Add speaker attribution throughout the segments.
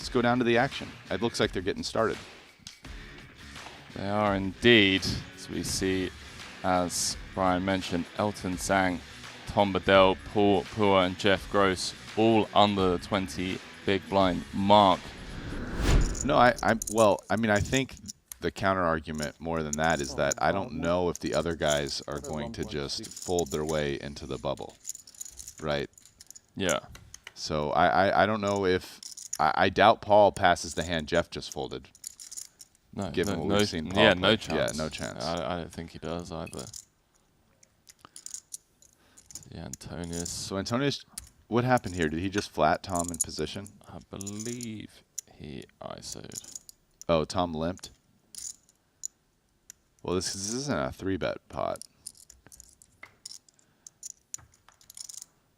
Speaker 1: let's go down to the action. It looks like they're getting started.
Speaker 2: They are indeed, as we see, as Brian mentioned, Elton Tsang, Tom Bedell, Phua, and Jeff Gross, all under the 20 big blind mark.
Speaker 1: No, I mean, I think the counter argument more than that is that I don't know if the other guys are going to just fold their way into the bubble, right?
Speaker 2: Yeah.
Speaker 1: So I don't know if I doubt Paul passes the hand Jeff just folded.
Speaker 2: No,
Speaker 1: given what we've seen Paul
Speaker 2: yeah,
Speaker 1: play.
Speaker 2: no chance.
Speaker 1: Yeah, no chance.
Speaker 2: I don't think he does either. Yeah, Antonius.
Speaker 1: So Antonius, what happened here? Did he just flat Tom in position?
Speaker 2: I believe he ISO'd.
Speaker 1: Oh, Tom limped. Well, this isn't a 3-bet pot.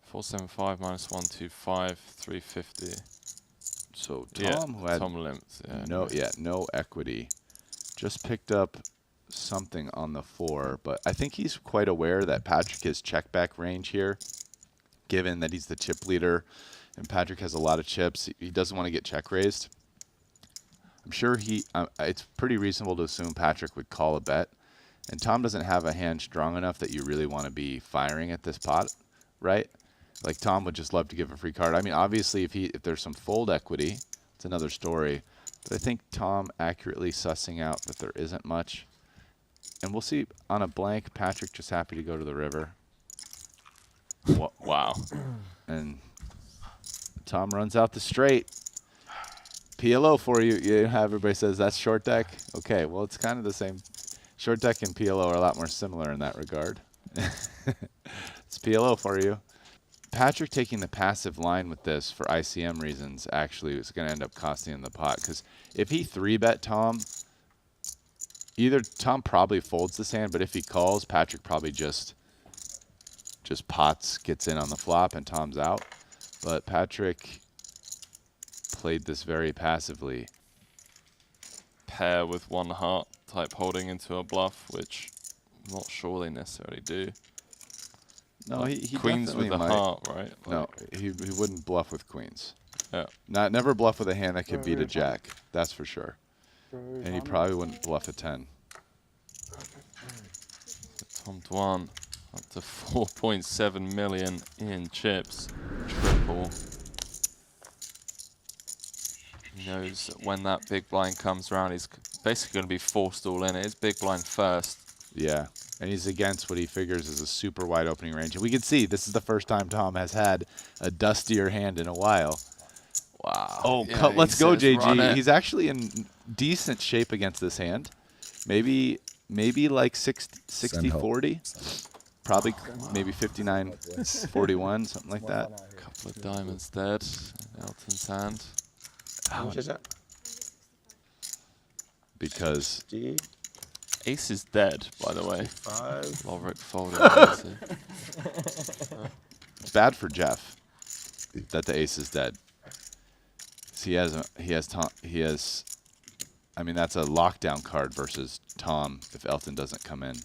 Speaker 2: 475 minus 125, 350.
Speaker 1: So
Speaker 2: Yeah,
Speaker 1: Tom, who had
Speaker 2: Tom limped.
Speaker 1: Yeah, no equity, just picked up something on the 4, but I think he's quite aware that Patrik is check back range here, given that he's the chip leader, and Patrik has a lot of chips. He doesn't want to get check raised. I'm sure it's pretty reasonable to assume Patrik would call a bet, and Tom doesn't have a hand strong enough that you really want to be firing at this pot, right? Like Tom would just love to give a free card. I mean, obviously, if there's some fold equity, it's another story. But I think Tom accurately sussing out that there isn't much. And we'll see on a blank, Patrik just happy to go to the river.
Speaker 2: Wow.
Speaker 1: And Tom runs out the straight. PLO for you. You know how everybody says that's short deck? Okay, well, it's kind of the same. Short deck and PLO are a lot more similar in that regard. It's PLO for you. Patrik taking the passive line with this for ICM reasons actually is going to end up costing him the pot. Because if he 3-bet Tom, either Tom probably folds this hand, but if he calls, Patrik probably just pots, gets in on the flop, and Tom's out. But Patrik played this very passively.
Speaker 2: Pair with 1 heart type holding into a bluff, which I'm not sure they necessarily do.
Speaker 1: No, he
Speaker 2: queens with the
Speaker 1: might.
Speaker 2: heart, right? Like
Speaker 1: No, he wouldn't bluff with queens.
Speaker 2: Yeah.
Speaker 1: Never bluff with a hand that could beat a jack. That's for sure. And he probably wouldn't bluff a 10.
Speaker 2: Tom Dwan up to 4.7 million in chips. Triple. He knows that when that big blind comes around, he's basically going to be forced all in. It is big blind first.
Speaker 1: Yeah. And he's against what he figures is a super wide opening range. And we can see this is the first time Tom has had a dustier hand in a while.
Speaker 2: Wow.
Speaker 1: Oh,
Speaker 2: yeah,
Speaker 1: let's go, JG.
Speaker 2: It.
Speaker 1: He's actually in decent shape against this hand. Maybe like 60-40. Probably maybe 59-41, something like that.
Speaker 2: A couple of diamonds dead. Elton's hand.
Speaker 3: How much is that?
Speaker 1: Because
Speaker 2: Ace is dead, by the way.
Speaker 3: 5.
Speaker 2: Lovric folded.
Speaker 1: it's bad for Jeff that the ace is dead. He has. I mean, that's a lockdown card versus Tom if Elton doesn't come in,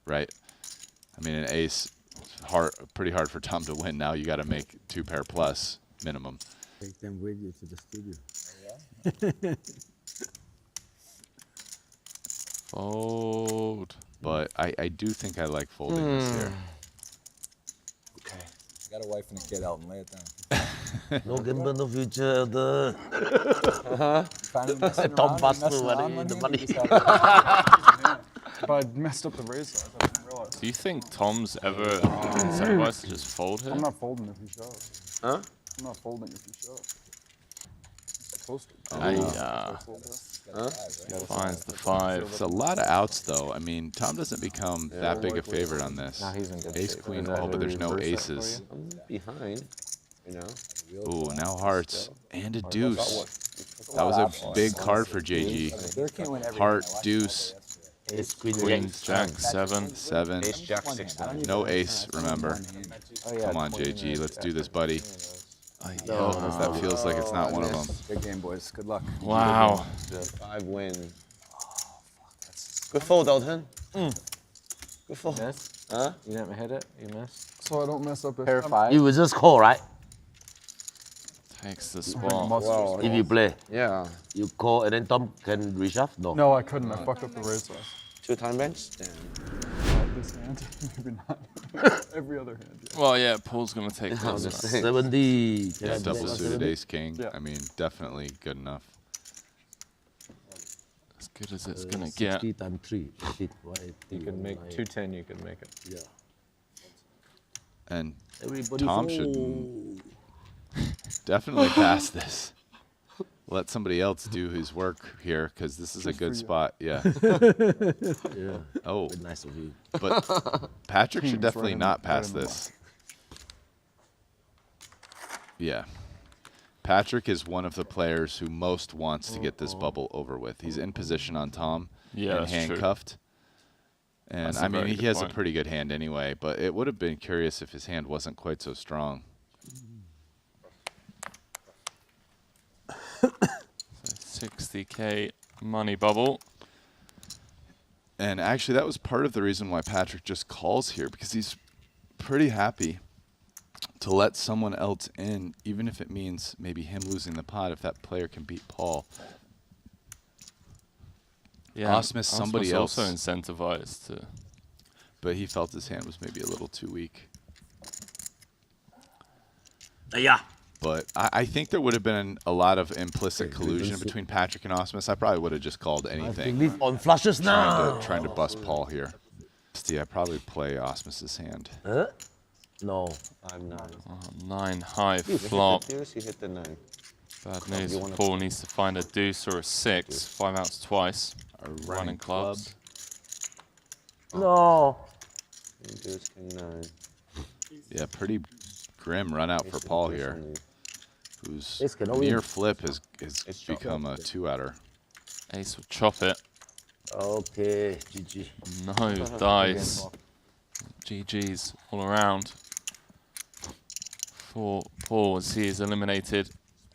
Speaker 1: right? I mean, an ace, pretty hard for Tom to win. Now you got to make 2 pair plus minimum.
Speaker 4: Take them with you to the studio.
Speaker 2: Fold.
Speaker 1: But I do think I like folding this here.
Speaker 3: Okay. I got a wife and a kid, Elton. Lay it down.
Speaker 4: No gamble in the future.
Speaker 3: Tom
Speaker 4: the money.
Speaker 5: But I messed up the raise. I didn't realize.
Speaker 2: Do you think Tom's ever incentivized to just fold here?
Speaker 5: I'm not folding if you shove.
Speaker 3: Huh?
Speaker 5: I'm not folding if you shove. Supposed to.
Speaker 2: Finds the 5.
Speaker 1: It's a lot of outs, though. I mean, Tom doesn't become that big a favorite on this.
Speaker 6: Now he's in good
Speaker 1: Ace,
Speaker 6: shape.
Speaker 1: queen, oh, but there's no aces.
Speaker 3: I'm behind, you know.
Speaker 1: Ooh, now hearts and a deuce. That was a big card for JG. Heart, deuce,
Speaker 4: Ace, queen,
Speaker 2: Queen, jack, 7.
Speaker 1: 7.
Speaker 3: Ace, jack, 6.
Speaker 1: No ace, remember. Come on, JG, let's do this, buddy. Oh, that feels like it's not one of them.
Speaker 5: Good game, boys. Good luck.
Speaker 2: Wow.
Speaker 3: 5 win. Good fold, Elton. Good fold.
Speaker 6: Miss?
Speaker 3: Huh?
Speaker 6: You didn't hit it? You missed?
Speaker 5: So I don't mess up.
Speaker 6: Pair 5?
Speaker 4: You will just call, right?
Speaker 2: Takes the spot.
Speaker 5: Well,
Speaker 6: If you play,
Speaker 5: yeah.
Speaker 6: you call and then Tom can reshuffle? No.
Speaker 7: No, I couldn't. I fucked up the raise last.
Speaker 5: 2-time bench? Damn.
Speaker 7: This hand, maybe not. Every other hand. Yeah.
Speaker 2: Well, yeah, Paul's going to take
Speaker 5: I'm
Speaker 2: this.
Speaker 5: just saying.
Speaker 6: 70.
Speaker 1: Yeah, double suited ace king.
Speaker 7: Yeah.
Speaker 1: I mean, definitely good enough.
Speaker 2: As good as it's going to get.
Speaker 6: 60 times 3.
Speaker 3: You can make 210, you can make it.
Speaker 6: Yeah.
Speaker 1: And
Speaker 6: Everybody
Speaker 1: Tom should definitely pass this. Let somebody else do his work here, because this is a good spot. Yeah.
Speaker 6: Yeah.
Speaker 1: Oh,
Speaker 6: Very nice of you.
Speaker 1: but Patrik should
Speaker 7: Teams
Speaker 1: definitely
Speaker 7: right in-
Speaker 1: not
Speaker 7: right
Speaker 1: pass
Speaker 7: in the
Speaker 1: this. Yeah. Patrik is one of the players who most wants to get this bubble over with. He's in position on Tom
Speaker 2: Yeah,
Speaker 1: and
Speaker 2: that's true.
Speaker 1: handcuffed. And
Speaker 2: That's a
Speaker 1: I mean,
Speaker 2: very
Speaker 1: he
Speaker 2: good
Speaker 1: has a
Speaker 2: point.
Speaker 1: pretty good hand anyway, but it would have been curious if his hand wasn't quite so strong.
Speaker 2: 60K money bubble.
Speaker 1: And actually, that was part of the reason why Patrik just calls here, because he's pretty happy to let someone else in, even if it means maybe him losing the pot if that player can beat Paul.
Speaker 2: Yeah,
Speaker 1: Ausmus, somebody
Speaker 2: also
Speaker 1: else.
Speaker 2: incentivized to.
Speaker 1: But he felt his hand was maybe a little too weak.
Speaker 6: Yeah.
Speaker 1: But I think there would have been a lot of implicit collusion between Patrik and Ausmus. I probably would have just called
Speaker 6: I
Speaker 1: anything,
Speaker 6: believe on flushes now.
Speaker 1: trying to bust Paul here. See, I probably play Ausmus's hand.
Speaker 6: Huh? No.
Speaker 5: I'm not.
Speaker 2: 9 high
Speaker 5: You hit
Speaker 2: flop.
Speaker 5: the deuce, you hit the 9.
Speaker 2: Bad news.
Speaker 5: you wanna-
Speaker 2: Paul needs to find a deuce or a 6. 5 outs twice.
Speaker 1: A
Speaker 2: Running clubs.
Speaker 6: No.
Speaker 5: King deuce, king 9.
Speaker 1: Yeah, pretty grim run out for
Speaker 5: Ace of
Speaker 1: Paul
Speaker 5: deuce
Speaker 1: here,
Speaker 5: only.
Speaker 1: whose
Speaker 6: Ace can always-
Speaker 1: near flip has
Speaker 5: Ace chop.
Speaker 1: become a 2-outer.
Speaker 2: Ace will chop it.
Speaker 6: Okay, GG.
Speaker 2: No dice. GG's all around. For Paul, as he is eliminated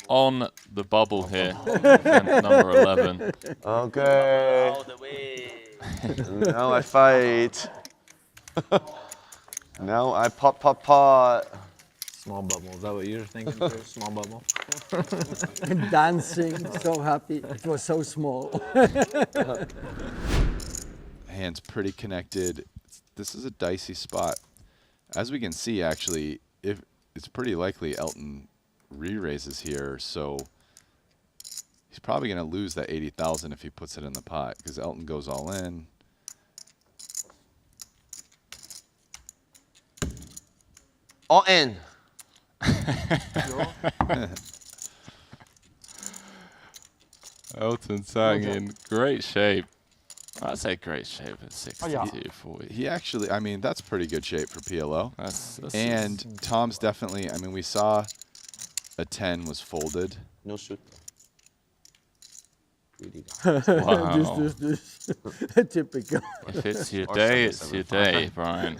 Speaker 2: on the bubble here. Event number 11.
Speaker 5: Okay.
Speaker 6: All the way.
Speaker 5: Now I fight. Now I pot.
Speaker 3: Small bubble. Is that what you're thinking, Chris? Small bubble?
Speaker 4: Dancing, so happy. It was so small.
Speaker 1: Hand's pretty connected. This is a dicey spot. As we can see, actually, if it's pretty likely Elton re-raises here, so he's probably going to lose that 80,000 if he puts it in the pot, because Elton goes all in.
Speaker 5: All in.
Speaker 2: Elton Tsang in great shape. I'd say great shape at 62, 40.
Speaker 1: He actually, I mean, that's pretty good shape for PLO.
Speaker 2: That's
Speaker 1: And Tom's definitely, I mean, we saw a 10 was folded.
Speaker 5: No shoot. Really.
Speaker 2: wow.
Speaker 4: This. Typical.
Speaker 2: If it's your
Speaker 5: Or
Speaker 2: day,
Speaker 5: 7,
Speaker 2: it's
Speaker 5: 7,
Speaker 2: your
Speaker 5: 5.
Speaker 2: day, Brian.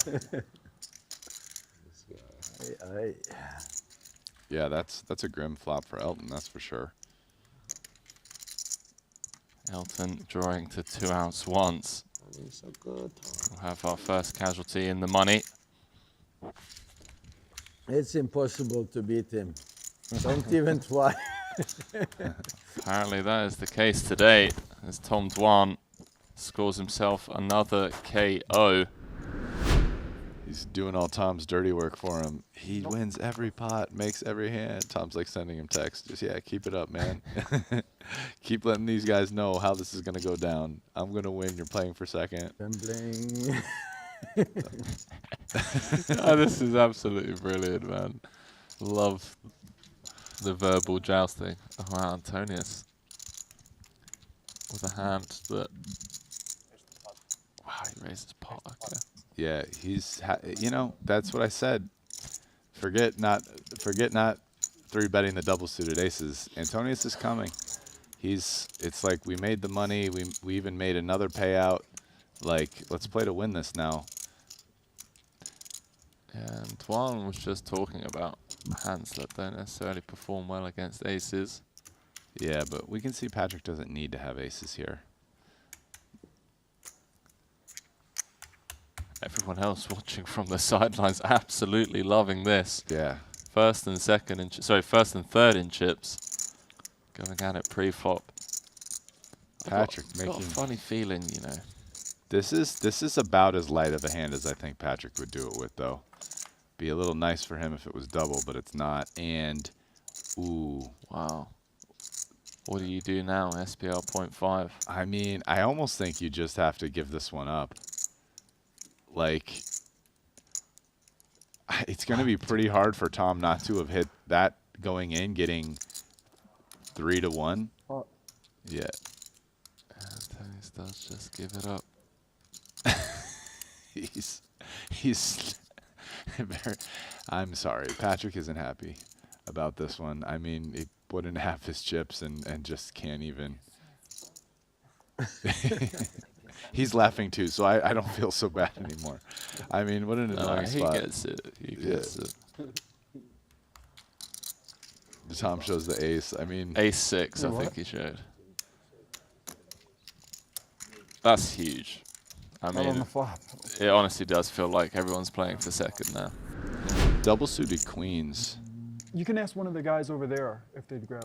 Speaker 1: Yeah, that's a grim flop for Elton, that's for sure.
Speaker 2: Elton drawing to 2 outs once.
Speaker 5: So good.
Speaker 2: We'll have our first casualty in the money.
Speaker 4: It's impossible to beat him. Don't even try.
Speaker 2: Apparently that is the case today, as Tom Dwan scores himself another KO.
Speaker 1: He's doing all Tom's dirty work for him. He wins every pot, makes every hand. Tom's like sending him texts. Just, yeah, keep it up, man. Keep letting these guys know how this is going to go down. I'm going to win. You're playing for second.
Speaker 4: Trembling.
Speaker 2: Oh, this is absolutely brilliant, man. Love the verbal jousting. Oh, wow, Antonius. With a hand that... Wow, he raises pot, okay.
Speaker 1: Yeah, you know, that's what I said. Forget not 3-betting the double suited aces. Antonius is coming. It's like we made the money. We even made another payout. Like, let's play to win this now.
Speaker 2: And Dwan was just talking about hands that don't necessarily perform well against aces.
Speaker 1: Yeah, but we can see Patrik doesn't need to have aces here.
Speaker 2: Everyone else watching from the sidelines absolutely loving this.
Speaker 1: Yeah,
Speaker 2: first and second in first and third in chips. Going at it pre-flop.
Speaker 1: Patrik
Speaker 2: I've got a
Speaker 1: making
Speaker 2: funny feeling, you know.
Speaker 1: this is about as light of a hand as I think Patrik would do it with, though. Be a little nice for him if it was double, but it's not. And ooh,
Speaker 2: Wow. What do you do now? SPR 0.5.
Speaker 1: I mean, I almost think you just have to give this one up. Like, it's going to be pretty hard for Tom not to have hit that going in, getting 3-1.
Speaker 7: Oh.
Speaker 1: Yeah.
Speaker 2: Antonius does just give it up.
Speaker 1: He's very, I'm sorry. Patrik isn't happy about this one. I mean, he put in half his chips and just can't even. He's laughing too, so I don't feel so bad anymore. I mean, what an annoying
Speaker 2: He
Speaker 1: spot.
Speaker 2: gets it. He gets it.
Speaker 1: Tom shows the ace. I mean,
Speaker 2: Ace 6, I think he showed. That's huge. I
Speaker 7: Not on the
Speaker 2: mean,
Speaker 7: flop.
Speaker 2: it honestly does feel like everyone's playing for second now.
Speaker 1: double suited queens.
Speaker 7: You can ask one of the guys over there if they'd grab,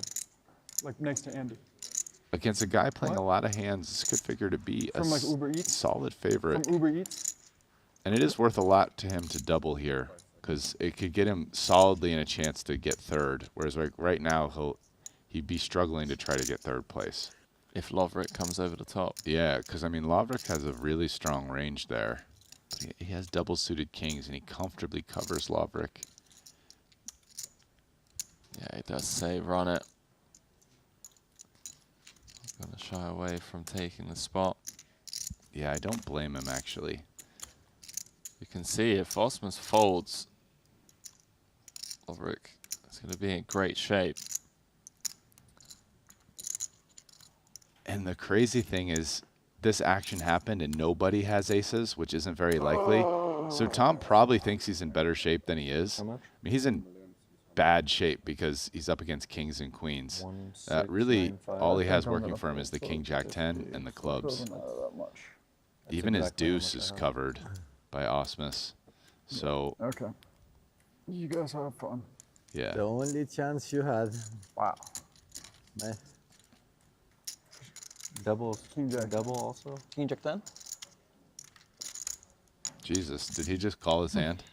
Speaker 7: like next to Andy.
Speaker 1: Against a guy playing
Speaker 7: What?
Speaker 1: a lot of hands, this could figure to be a
Speaker 7: From like Uber Eats?
Speaker 1: solid favorite.
Speaker 7: From Uber Eats.
Speaker 1: And it is worth a lot to him to double here, because it could get him solidly in a chance to get third. Whereas right now he'd be struggling to try to get third place.
Speaker 2: If Lovric comes over the top.
Speaker 1: Yeah, because I mean Lovric has a really strong range there. But he has double suited kings, and he comfortably covers Lovric.
Speaker 2: Yeah, he does say run it. I'm going to shy away from taking the spot.
Speaker 1: Yeah, I don't blame him actually.
Speaker 2: You can see if Ausmus folds, Lovric is going to be in great shape.
Speaker 1: And the crazy thing is, this action happened and nobody has aces, which isn't very likely. So Tom probably thinks he's in better shape than he is. I mean, he's in bad shape because he's up against kings and queens. Really, all he has working for him is the king, jack 10, and the clubs.
Speaker 7: Doesn't matter that much.
Speaker 1: Even his deuce is covered by Ausmus. So,
Speaker 7: Okay. You guys have fun.
Speaker 1: yeah.
Speaker 4: The only chance you had.
Speaker 7: Wow.
Speaker 4: Nice.
Speaker 5: Double,
Speaker 7: King jack.
Speaker 5: double also. King jack 10.
Speaker 1: Jesus, did he just call his hand?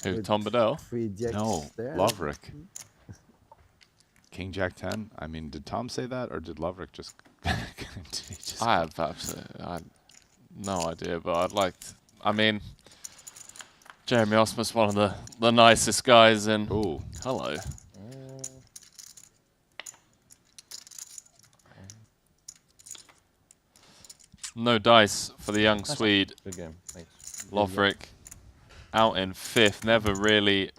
Speaker 2: Who,
Speaker 4: With
Speaker 2: Tom Bedell?
Speaker 4: 3 jacks
Speaker 1: No,
Speaker 4: there.
Speaker 1: Lovric. King jack 10? I mean, did Tom say that, or did Lovric just... did he just
Speaker 2: I have absolutely no idea, but I'd like to, I mean, Jeremy Ausmus, one of the nicest guys in.
Speaker 1: Ooh.
Speaker 2: Hello. No dice for the young Swede.
Speaker 5: Good game. Thanks.
Speaker 2: Lovric out in fifth. Never really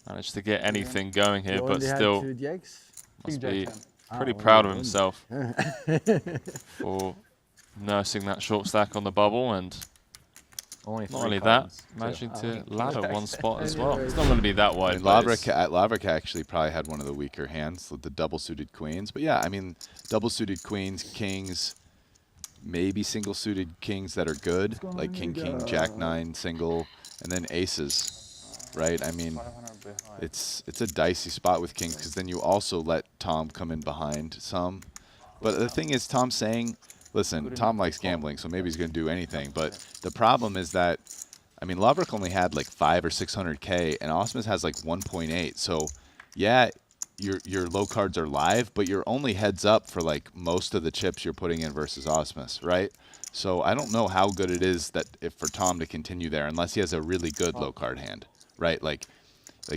Speaker 2: managed to get anything going here,
Speaker 4: You
Speaker 2: but
Speaker 4: only had
Speaker 2: still
Speaker 4: 2 jacks.
Speaker 2: must
Speaker 7: King
Speaker 2: be
Speaker 7: jack 10.
Speaker 2: pretty
Speaker 4: only
Speaker 2: proud of
Speaker 4: one.
Speaker 2: himself for nursing that short stack on the bubble, and
Speaker 5: Only
Speaker 2: not
Speaker 5: three
Speaker 2: only that,
Speaker 5: cards, too.
Speaker 2: managing to
Speaker 5: King
Speaker 2: ladder
Speaker 5: jack
Speaker 2: one
Speaker 5: 10.
Speaker 2: spot as well. It's not going to be that
Speaker 1: I
Speaker 2: wide.
Speaker 1: mean,
Speaker 2: but it's-
Speaker 1: Lovric actually probably had one of the weaker hands, with the double suited queens. But yeah, I mean, double suited queens, kings, maybe single suited kings that are good, like king, king, jack 9 single, and then aces, right? I mean,
Speaker 7: 500 behind.
Speaker 1: it's a dicey spot with kings, because then you also let Tom come in behind some. But the thing is, Tom's saying, listen, Tom likes gambling, so maybe he's going to do anything. But the problem is that, I mean, Lovric only had like 500 or 600K, and Ausmus has like 1.8. So, yeah, your low cards are live, but you're only heads up for like most of the chips you're putting in versus Ausmus, right? So I don't know how good it is that if for Tom to continue there, unless he has a really good low card hand, right? Like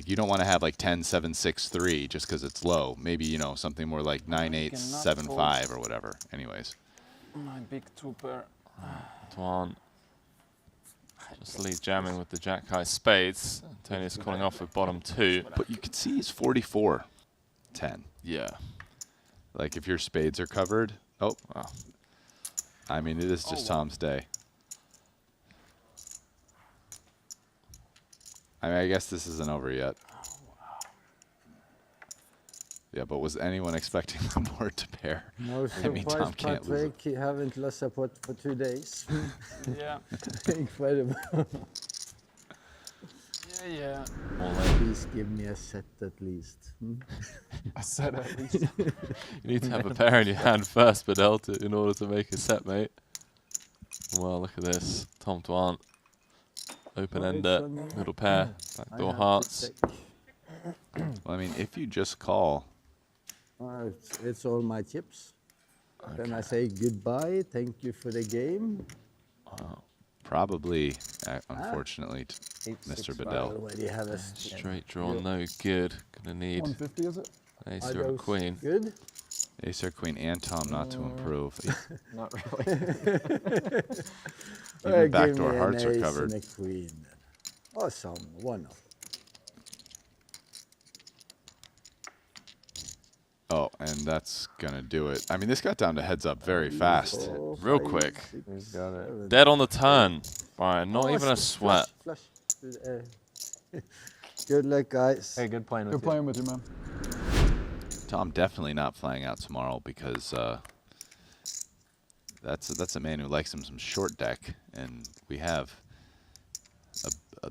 Speaker 1: you don't want to have like 10, 7, 6, 3 just because it's low. Maybe, you know, something more like 9, 8, 7, 5 or whatever. Anyways.
Speaker 2: My big two pair. Dwan just leads jamming with the jack high spades. Antonius calling off with bottom 2.
Speaker 1: But you can see he's 44-10.
Speaker 2: Yeah.
Speaker 1: Like if your spades are covered, oh,
Speaker 2: Wow.
Speaker 1: I mean, it is just Tom's day. I mean, I guess this isn't over yet. Yeah, but was anyone expecting the board to pair?
Speaker 4: No
Speaker 1: I mean, Tom
Speaker 4: surprise,
Speaker 1: can't lose it.
Speaker 4: Patrik. You haven't lost support for 2 days.
Speaker 7: Yeah.
Speaker 4: Incredible.
Speaker 7: Yeah.
Speaker 2: All in.
Speaker 4: Please give me a set at least.
Speaker 7: I said at least.
Speaker 2: You need to have a pair in your hand first, Bedell, in order to make a set, mate. Well, look at this. Tom Dwan. Open ender, middle pair, backdoor hearts.
Speaker 1: Well, I mean, if you just call,
Speaker 4: It's all my chips. Then I say goodbye. Thank you for the game.
Speaker 1: probably, unfortunately, Mr. Bedell.
Speaker 4: Already have a
Speaker 2: Straight draw, no good. Gonna need
Speaker 7: 150 is it?
Speaker 2: an ace or a queen.
Speaker 4: Good.
Speaker 1: Ace or queen and Tom not to improve.
Speaker 5: Not really.
Speaker 1: Even backdoor
Speaker 4: give me
Speaker 1: hearts
Speaker 4: an
Speaker 1: are
Speaker 4: ace
Speaker 1: covered.
Speaker 4: And a queen. Then. Awesome. 1-0.
Speaker 1: Oh, and that's gonna do it. I mean, this got down to heads up very fast.
Speaker 2: Real quick.
Speaker 5: He's got it.
Speaker 2: Dead on the turn. Brian, not even a sweat.
Speaker 4: Flush. Good luck, guys.
Speaker 5: Hey, good playing with
Speaker 7: Good
Speaker 5: you.
Speaker 7: playing with you, man.
Speaker 1: Tom definitely not flying out tomorrow because that's a man who likes him some short deck, and we have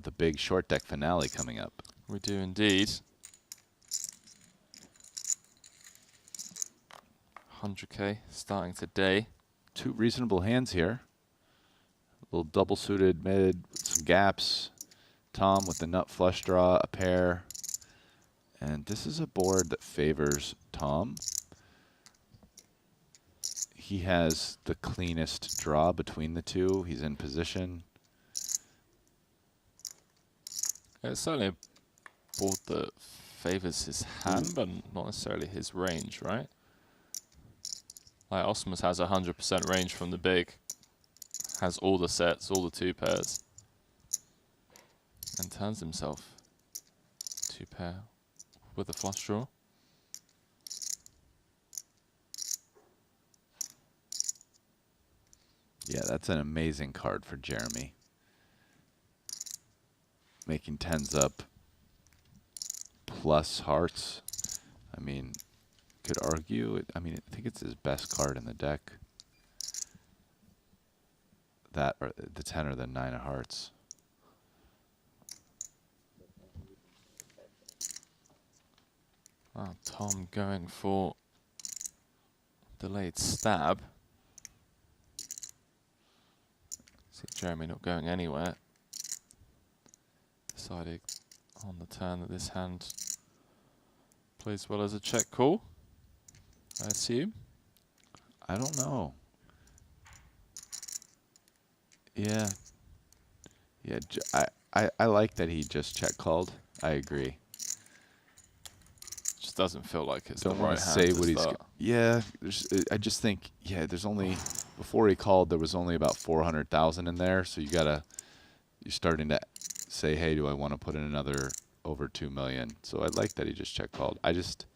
Speaker 1: the big short deck finale coming up.
Speaker 2: We do indeed. 100K starting today.
Speaker 1: Two reasonable hands here. A little double suited mid with some gaps. Tom with the nut flush draw, a pair. And this is a board that favors Tom. He has the cleanest draw between the two. He's in position.
Speaker 2: It's certainly a board that favors his hand, but not necessarily his range, right? Like Ausmus has 100% range from the big, has all the sets, all the two pairs, and turns himself two pair with a flush draw.
Speaker 1: Yeah, that's an amazing card for Jeremy. Making tens up plus hearts. I mean, could argue. I mean, I think it's his best card in the deck. That or the 10 or the 9 of hearts.
Speaker 2: Wow, Tom going for delayed stab. See Jeremy not going anywhere. Decided on the turn that this hand plays well as a check call, I assume.
Speaker 1: I don't know. Yeah. Yeah, I like that he just check called. I agree.
Speaker 2: Just doesn't feel like it's
Speaker 1: Don't
Speaker 2: the
Speaker 1: want
Speaker 2: right
Speaker 1: to
Speaker 2: hand
Speaker 1: say
Speaker 2: to
Speaker 1: what he's.
Speaker 2: start.
Speaker 1: Yeah, I just think there's only before he called there was only about 400,000 in there, so you're starting to say, hey, do I want to put in another over 2 million? So I like that he just check called. I just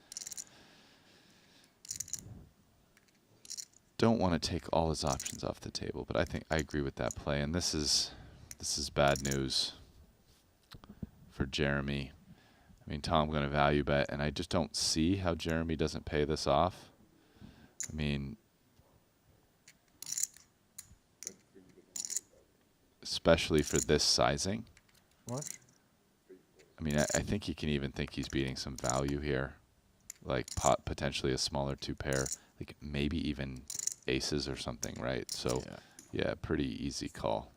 Speaker 1: don't want to take all his options off the table, but I think I agree with that play, and this is bad news for Jeremy. I mean, Tom going to value bet, and I just don't see how Jeremy doesn't pay this off. I mean, especially for this sizing.
Speaker 5: What?
Speaker 1: I mean, I think he can even think he's beating some value here, like potentially a smaller two pair, like maybe even aces or something, right? So, yeah, pretty easy call.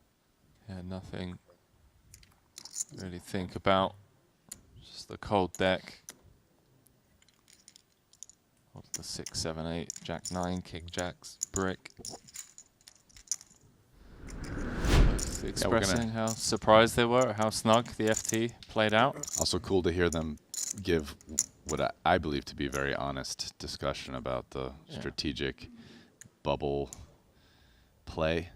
Speaker 2: Yeah, nothing to really think about. Just the cold deck. What's the 6, 7, 8, Jack 9, King Jacks, brick. Both expressing how surprised they were at how snug the FT played out.
Speaker 1: Also cool to hear them give what I believe to be very honest discussion about the strategic bubble play.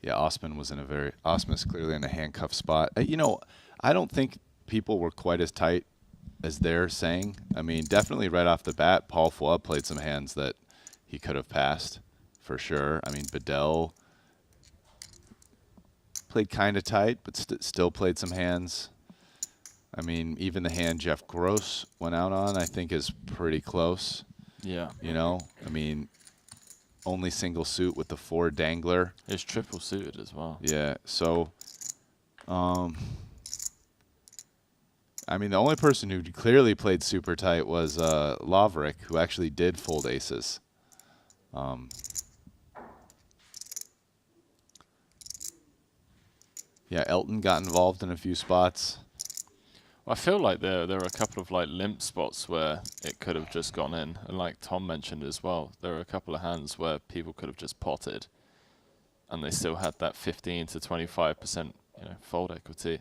Speaker 1: Yeah, Ausmus clearly in a handcuff spot. You know, I don't think people were quite as tight as they're saying. I mean, definitely right off the bat, Paul Phua played some hands that he could have passed for sure. I mean, Bedell played kind of tight, but still played some hands. I mean, even the hand Jeff Gross went out on, I think, is pretty close.
Speaker 2: Yeah.
Speaker 1: You know, I mean, only single suit with the 4 dangler.
Speaker 2: It's triple suited as well.
Speaker 1: Yeah, so I mean, the only person who clearly played super tight was Lovric, who actually did fold aces. Yeah, Elton got involved in a few spots.
Speaker 2: I feel like there are a couple of like limp spots where it could have just gone in, and like Tom mentioned as well, there are a couple of hands where people could have just potted, and they still had that 15 to 25% fold equity.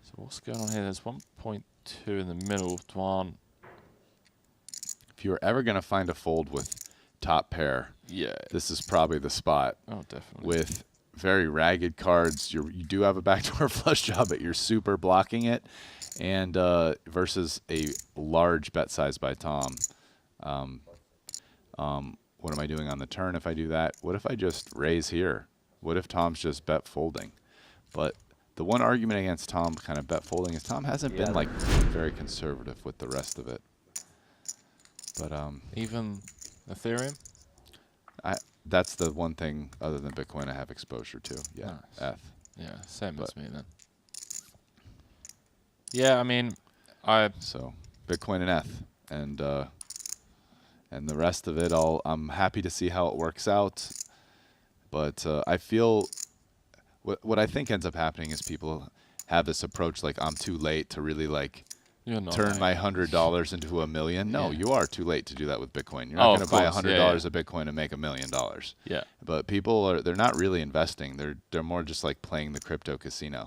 Speaker 2: So what's going on here? There's 1.2 in the middle. Dwan.
Speaker 1: If you were ever going to find a fold with top pair,
Speaker 2: Yeah.
Speaker 1: this is probably the spot.
Speaker 2: Oh, definitely.
Speaker 1: With very ragged cards, you do have a backdoor flush draw, but you're super blocking it, and versus a large bet size by Tom. What am I doing on the turn if I do that? What if I just raise here? What if Tom's just bet folding? But the one argument against Tom kind of bet folding is Tom hasn't been like very conservative with the rest of it. But
Speaker 2: even Ethereum?
Speaker 1: That's the one thing other than Bitcoin I have exposure to. Yeah,
Speaker 2: Nice.
Speaker 1: ETH.
Speaker 2: Yeah, same as me then. Yeah, I mean,
Speaker 1: So Bitcoin and ETH, and the rest of it, I'm happy to see how it works out. But I feel what I think ends up happening is people have this approach like I'm too late to really like
Speaker 2: you're not
Speaker 1: turn
Speaker 2: late.
Speaker 1: my $100 into $1 million. No,
Speaker 2: Yeah.
Speaker 1: you are too late to do that with Bitcoin. You're not going to buy
Speaker 2: course.
Speaker 1: $100 of Bitcoin and make $1 million.
Speaker 2: Yeah.
Speaker 1: But people they're not really investing. They're more just like playing the crypto casino.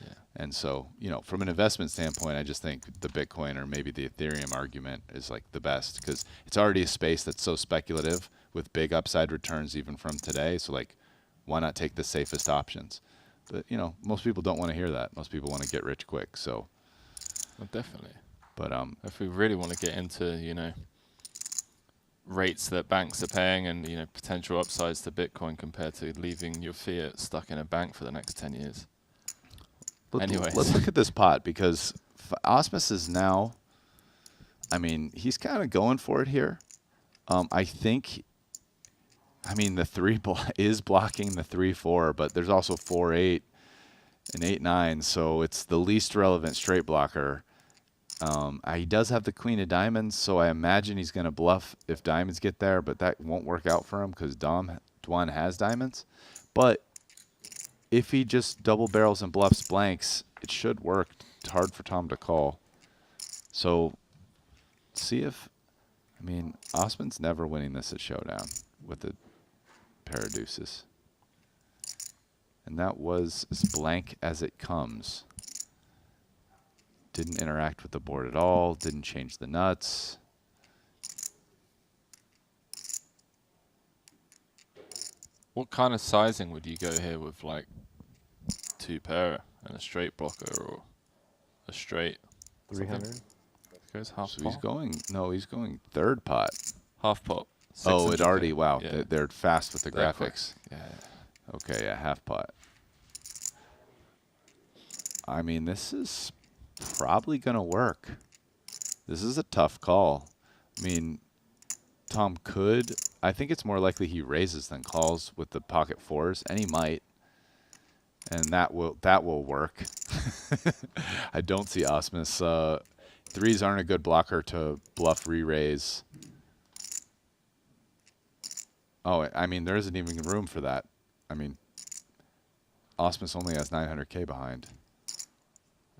Speaker 2: Yeah.
Speaker 1: And so, from an investment standpoint, I just think the Bitcoin or maybe the Ethereum argument is like the best because it's already a space that's so speculative with big upside returns even from today. So like, why not take the safest options? But, most people don't want to hear that. Most people want to get rich quick. So,
Speaker 2: Well, definitely.
Speaker 1: but
Speaker 2: if we really want to get into, rates that banks are paying and, potential upsides to Bitcoin compared to leaving your fiat stuck in a bank for the next 10 years. Anyways.
Speaker 1: Let's look at this pot because Ausmus is now, he's kind of going for it here. I think, the 3 is blocking the 3-4, but there's also 4-8 and 8-9, so it's the least relevant straight blocker. He does have the queen of diamonds, so I imagine he's going to bluff if diamonds get there, but that won't work out for him because Dwan has diamonds. But if he just double barrels and bluffs blanks, it should work. It's hard for Tom to call. So, see if, Osman's never winning this at Showdown with the pair of deuces. And that was as blank as it comes. Didn't interact with the board at all, didn't change the nuts.
Speaker 2: What kind of sizing would you go here with, like, 2 pair and a straight blocker or a straight?
Speaker 6: 300.
Speaker 2: Goes half
Speaker 1: So
Speaker 2: pot.
Speaker 1: he's going third pot.
Speaker 2: Half pot.
Speaker 1: Oh, it
Speaker 2: 600K.
Speaker 1: already, wow,
Speaker 2: Yeah.
Speaker 1: they're fast with the
Speaker 2: They're quick.
Speaker 1: graphics.
Speaker 2: Yeah.
Speaker 1: Okay, yeah, half pot. This is probably going to work. This is a tough call. Tom could. I think it's more likely he raises than calls with the pocket 4s, and he might. And that will work. I don't see Ausmus. 3s aren't a good blocker to bluff re-raise. Oh, there isn't even room for that. Ausmus only has 900K behind.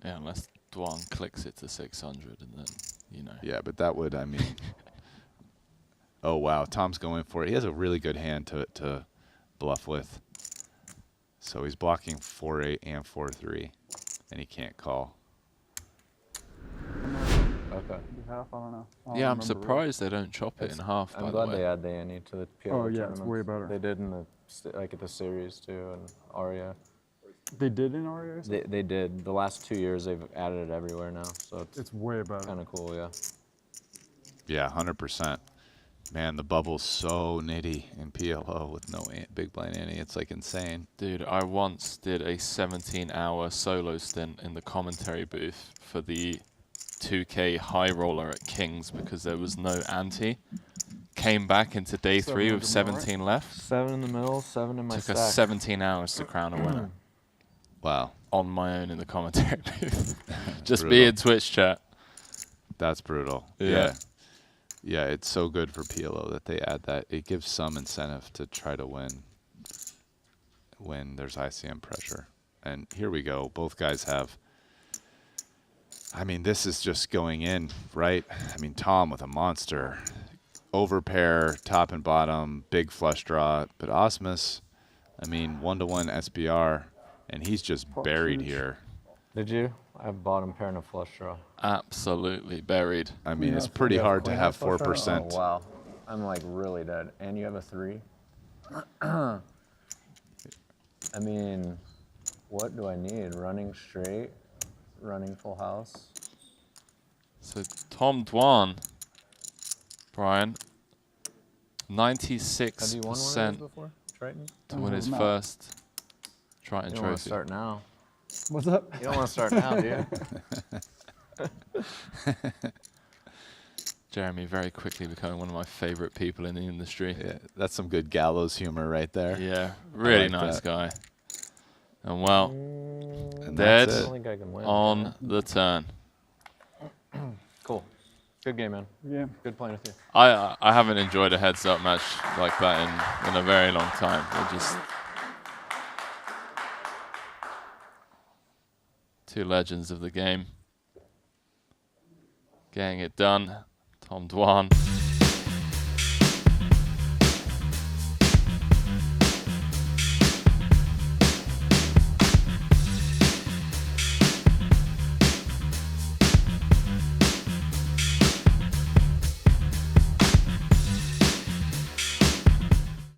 Speaker 2: Yeah, unless Dwan clicks it to 600 and then,
Speaker 1: Yeah, but that would, Oh, wow. Tom's going for it. He has a really good hand to bluff with. So he's blocking 4-8 and 4-3, and he can't call.
Speaker 3: Okay.
Speaker 7: Half, I don't know. I don't
Speaker 2: Yeah, I'm
Speaker 7: remember
Speaker 2: surprised they don't chop it in half, by
Speaker 3: I'm
Speaker 2: the
Speaker 3: glad
Speaker 2: way.
Speaker 3: they add the ante to the PLO
Speaker 7: Oh, yeah, it's
Speaker 3: tournaments.
Speaker 7: way better.
Speaker 3: They did in the at the series too, and Aria.
Speaker 7: They did in Aria?
Speaker 3: They did. The last 2 years they've added it everywhere now, so
Speaker 7: It's way better.
Speaker 3: kind of cool, yeah.
Speaker 1: Yeah, 100%. Man, the bubble's so nitty in PLO with no big blind ante. It's like insane.
Speaker 2: Dude, I once did a 17-hour solo stint in the commentary booth for the 2K high roller at Kings because there was no ante. Came back into day 3 with 17 left.
Speaker 3: 7 in the middle, 7 in my
Speaker 2: Took
Speaker 3: stack.
Speaker 2: us 17 hours to crown a winner.
Speaker 1: Wow.
Speaker 2: on my own in the commentary booth. Just
Speaker 1: Brutal.
Speaker 2: be in Twitch chat.
Speaker 1: That's brutal.
Speaker 2: Yeah.
Speaker 1: Yeah, it's so good for PLO that they add that. It gives some incentive to try to win when there's ICM pressure. And here we go. Both guys have... I mean, this is just going in, right? I mean, Tom with a monster. Overpair, top and bottom, big flush draw. But Ausmus, I mean, 1-to-1 SBR, and he's just buried here.
Speaker 8: Did you? I have bottom pair and a flush draw.
Speaker 2: Absolutely buried.
Speaker 1: I mean, it's pretty hard to have 4%.
Speaker 8: Oh, wow. I'm like really dead. And you have a 3? I mean, what do I need? Running straight? Running full house?
Speaker 2: So Tom Dwan, Brian,
Speaker 8: Have you won one of those
Speaker 2: 96%
Speaker 8: before? Triton?
Speaker 2: to win his
Speaker 7: No.
Speaker 2: first Triton
Speaker 8: You don't want to
Speaker 2: trophy.
Speaker 8: start now.
Speaker 7: What's up?
Speaker 8: You don't want to start now, do you?
Speaker 2: Jeremy very quickly becoming one of my favorite people in the industry.
Speaker 1: Yeah, that's some good gallows humor right there.
Speaker 2: Yeah, really
Speaker 1: like
Speaker 2: nice
Speaker 1: that.
Speaker 2: guy. And well,
Speaker 1: And
Speaker 2: dead
Speaker 1: that's
Speaker 8: I
Speaker 1: it.
Speaker 8: don't think I can win.
Speaker 2: on the turn.
Speaker 8: Cool. Good game, man.
Speaker 7: Yeah.
Speaker 8: Good playing with you.
Speaker 2: I haven't enjoyed a heads-up match like that in a very long time. They're just two legends of the game. Getting it done. Tom Dwan.